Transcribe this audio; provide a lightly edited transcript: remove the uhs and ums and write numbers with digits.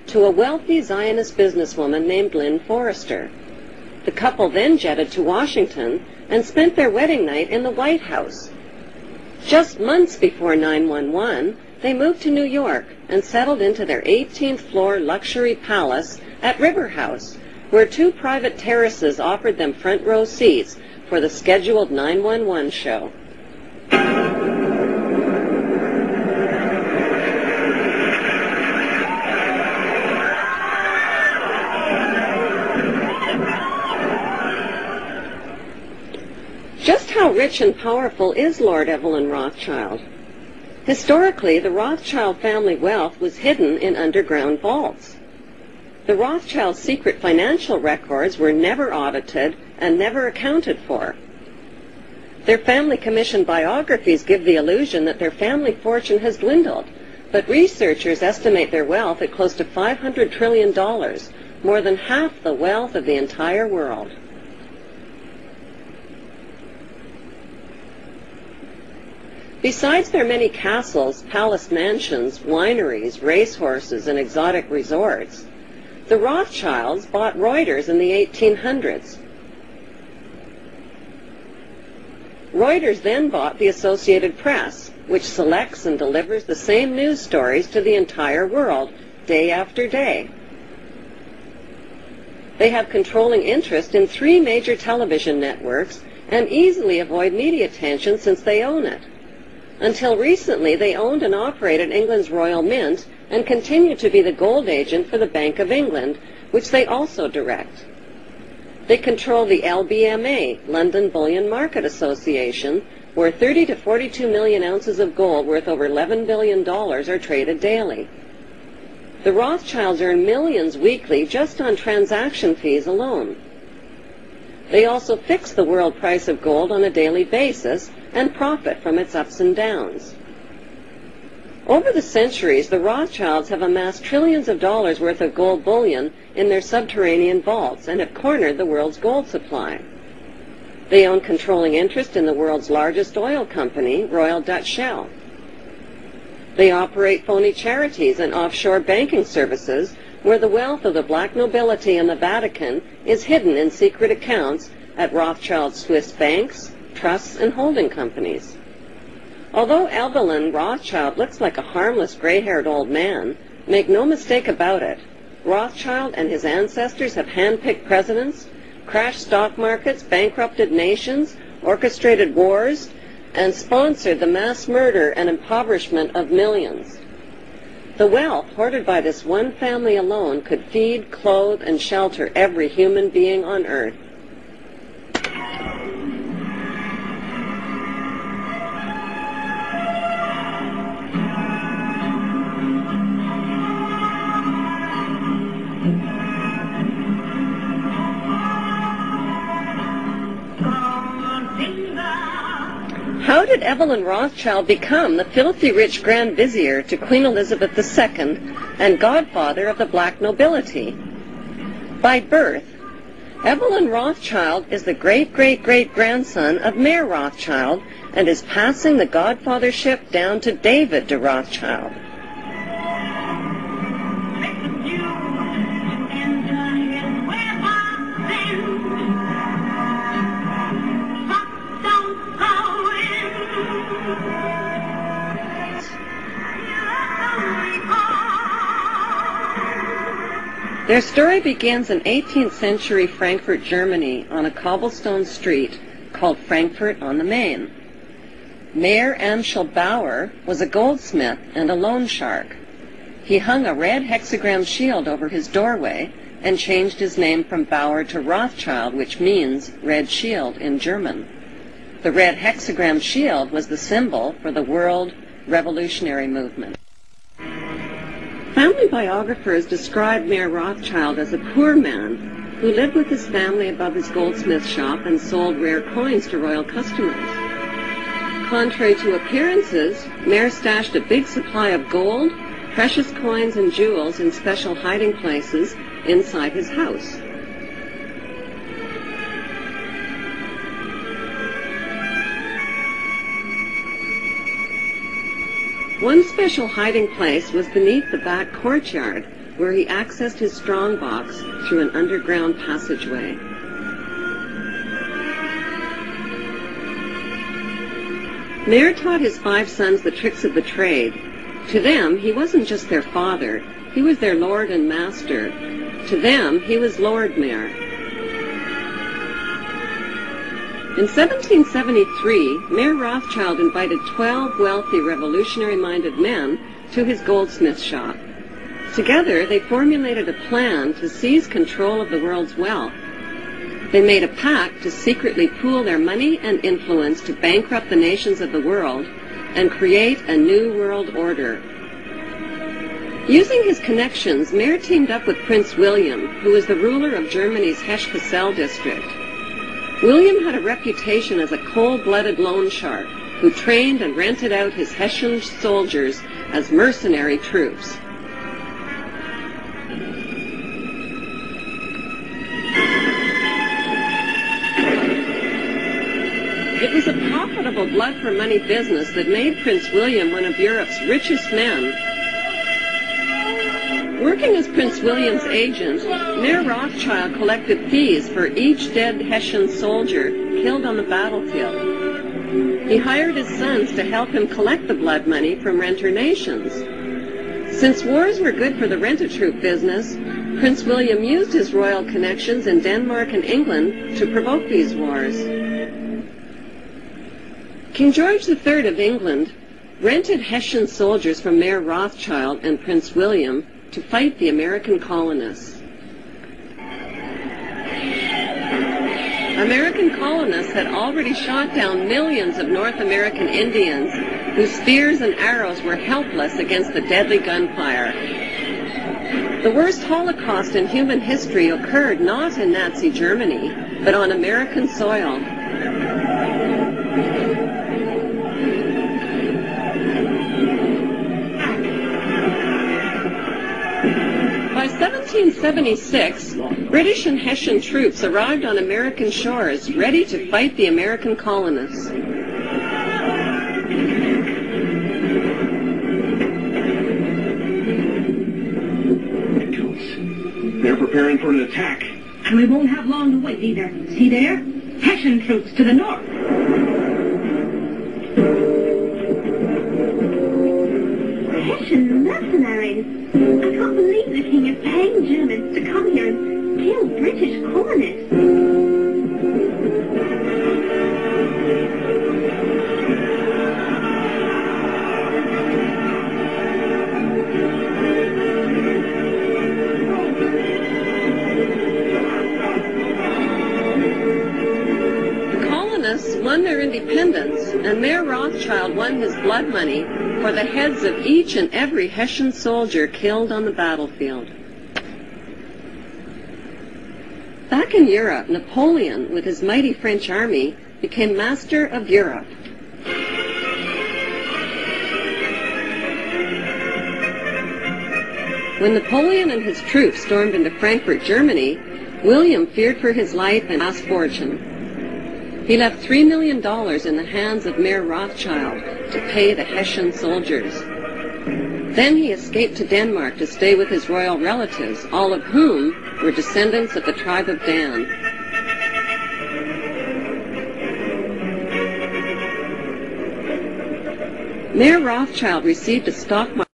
to a wealthy Zionist businesswoman named Lynn Forrester. The couple then jetted to Washington and spent their wedding night in the White House. Just months before 9/11, they moved to New York and settled into their 18th floor luxury palace at River House, where 2 private terraces offered them front row seats for the scheduled 911 show. Just how rich and powerful is Lord Evelyn Rothschild? Historically, the Rothschild family wealth was hidden in underground vaults. The Rothschilds' secret financial records were never audited and never accounted for. Their family-commissioned biographies give the illusion that their family fortune has dwindled, but researchers estimate their wealth at close to $500 trillion, more than half the wealth of the entire world. Besides their many castles, palace mansions, wineries, racehorses, and exotic resorts, the Rothschilds bought Reuters in the 1800s. Reuters then bought the Associated Press, which selects and delivers the same news stories to the entire world, day after day. They have controlling interest in 3 major television networks and easily avoid media attention since they own it. Until recently, they owned and operated England's Royal Mint and continue to be the gold agent for the Bank of England, which they also direct. They control the LBMA, London Bullion Market Association, where 30 to 42 million ounces of gold worth over $11 billion are traded daily. The Rothschilds earn millions weekly just on transaction fees alone. They also fix the world price of gold on a daily basis and profit from its ups and downs. Over the centuries, the Rothschilds have amassed trillions of dollars worth of gold bullion in their subterranean vaults and have cornered the world's gold supply. They own controlling interest in the world's largest oil company, Royal Dutch Shell. They operate phony charities and offshore banking services where the wealth of the black nobility and the Vatican is hidden in secret accounts at Rothschild Swiss banks, trusts, and holding companies. Although Evelyn Rothschild looks like a harmless gray-haired old man, make no mistake about it, Rothschild and his ancestors have handpicked presidents, crashed stock markets, bankrupted nations, orchestrated wars, and sponsored the mass murder and impoverishment of millions. The wealth hoarded by this one family alone could feed, clothe, and shelter every human being on earth. How did Evelyn Rothschild become the filthy rich Grand Vizier to Queen Elizabeth II and godfather of the black nobility? By birth, Evelyn Rothschild is the great-great-great-grandson of Mayer Rothschild and is passing the godfathership down to David de Rothschild. Their story begins in 18th century Frankfurt, Germany, on a cobblestone street called Frankfurt on the Main. Mayer Amschel Bauer was a goldsmith and a loan shark. He hung a red hexagram shield over his doorway and changed his name from Bauer to Rothschild, which means red shield in German. The red hexagram shield was the symbol for the world revolutionary movement. Family biographers describe Mayer Rothschild as a poor man who lived with his family above his goldsmith shop and sold rare coins to royal customers. Contrary to appearances, Mayer stashed a big supply of gold, precious coins, and jewels in special hiding places inside his house. One special hiding place was beneath the back courtyard, where he accessed his strongbox through an underground passageway. Mayer taught his 5 sons the tricks of the trade. To them, he wasn't just their father, he was their lord and master. To them, he was Lord Mayer. In 1773, Mayer Rothschild invited 12 wealthy, revolutionary-minded men to his goldsmith shop. Together, they formulated a plan to seize control of the world's wealth. They made a pact to secretly pool their money and influence to bankrupt the nations of the world and create a new world order. Using his connections, Mayer teamed up with Prince William, who was the ruler of Germany's Hesse-Kassel district. William had a reputation as a cold-blooded loan shark who trained and rented out his Hessian soldiers as mercenary troops. It was a profitable blood-for-money business that made Prince William one of Europe's richest men. Working as Prince William's agent, Mayer Rothschild collected fees for each dead Hessian soldier killed on the battlefield. He hired his sons to help him collect the blood money from renter nations. Since wars were good for the rent-a-troop business, Prince William used his royal connections in Denmark and England to provoke these wars. King George III of England rented Hessian soldiers from Mayer Rothschild and Prince William to fight the American colonists. American colonists had already shot down millions of North American Indians whose spears and arrows were helpless against the deadly gunfire. The worst Holocaust in human history occurred not in Nazi Germany, but on American soil. By 1776, British and Hessian troops arrived on American shores, ready to fight the American colonists. They're preparing for an attack. And we won't have long to wait either. See there? Hessian troops to the north. Hessian mercenaries. I can't believe the king is paying Germans to come here and kill British colonists. The colonists won their independence, and Mayer Rothschild won his blood money for the heads of each and every Hessian soldier killed on the battlefield. Back in Europe, Napoleon, with his mighty French army, became master of Europe. When Napoleon and his troops stormed into Frankfurt, Germany, William feared for his life and lost fortune. He left $3 million in the hands of Mayer Rothschild to pay the Hessian soldiers. Then he escaped to Denmark to stay with his royal relatives, all of whom were descendants of the tribe of Dan. Mayer Rothschild received a stock market